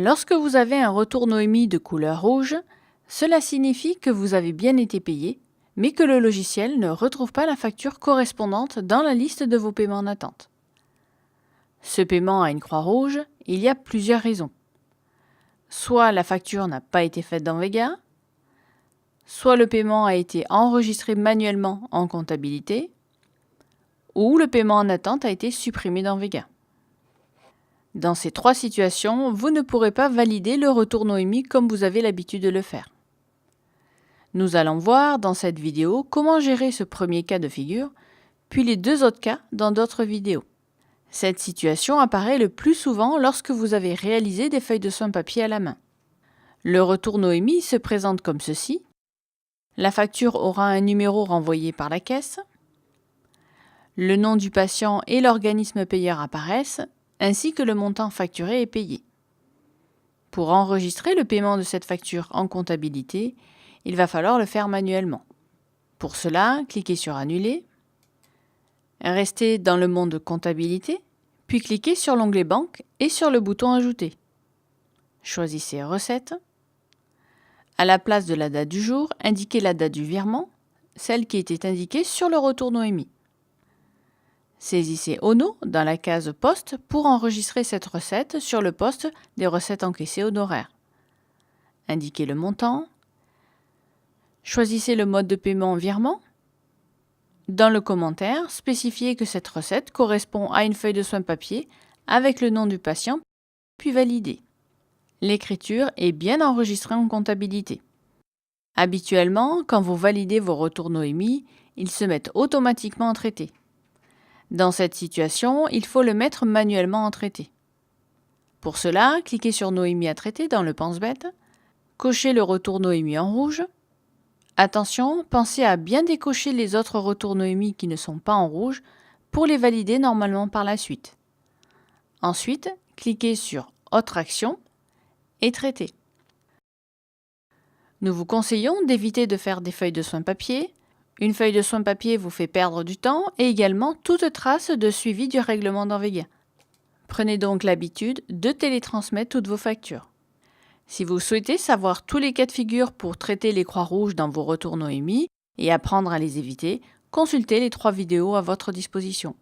Lorsque vous avez un retour Noémie de couleur rouge, cela signifie que vous avez bien été payé, mais que le logiciel ne retrouve pas la facture correspondante dans la liste de vos paiements en attente. Ce paiement a une croix rouge, il y a plusieurs raisons. Soit la facture n'a pas été faite dans Vega, soit le paiement a été enregistré manuellement en comptabilité, ou le paiement en attente a été supprimé dans Vega. Dans ces trois situations, vous ne pourrez pas valider le retour Noémie comme vous avez l'habitude de le faire. Nous allons voir dans cette vidéo comment gérer ce premier cas de figure, puis les deux autres cas dans d'autres vidéos. Cette situation apparaît le plus souvent lorsque vous avez réalisé des feuilles de soins papier à la main. Le retour Noémie se présente comme ceci. La facture aura un numéro renvoyé par la caisse. Le nom du patient et l'organisme payeur apparaissent, ainsi que le montant facturé et payé. Pour enregistrer le paiement de cette facture en comptabilité, il va falloir le faire manuellement. Pour cela, cliquez sur Annuler, restez dans le monde Comptabilité, puis cliquez sur l'onglet Banque et sur le bouton Ajouter. Choisissez Recettes. À la place de la date du jour, indiquez la date du virement, celle qui était indiquée sur le retour Noémie. Saisissez ONO dans la case Poste pour enregistrer cette recette sur le poste des recettes encaissées honoraires. Indiquez le montant. Choisissez le mode de paiement virement. Dans le commentaire, spécifiez que cette recette correspond à une feuille de soins papier avec le nom du patient, puis validez. L'écriture est bien enregistrée en comptabilité. Habituellement, quand vous validez vos retours Noémie, ils se mettent automatiquement en traité. Dans cette situation, il faut le mettre manuellement en traité. Pour cela, cliquez sur Noémie à traiter dans le pense-bête, cochez le retour Noémie en rouge. Attention, pensez à bien décocher les autres retours Noémie qui ne sont pas en rouge pour les valider normalement par la suite. Ensuite, cliquez sur Autre action et Traiter. Nous vous conseillons d'éviter de faire des feuilles de soins papier. Une feuille de soins papier vous fait perdre du temps et également toute trace de suivi du règlement dans Vega. Prenez donc l'habitude de télétransmettre toutes vos factures. Si vous souhaitez savoir tous les cas de figure pour traiter les croix rouges dans vos retours Noémie et apprendre à les éviter, consultez les 3 vidéos à votre disposition.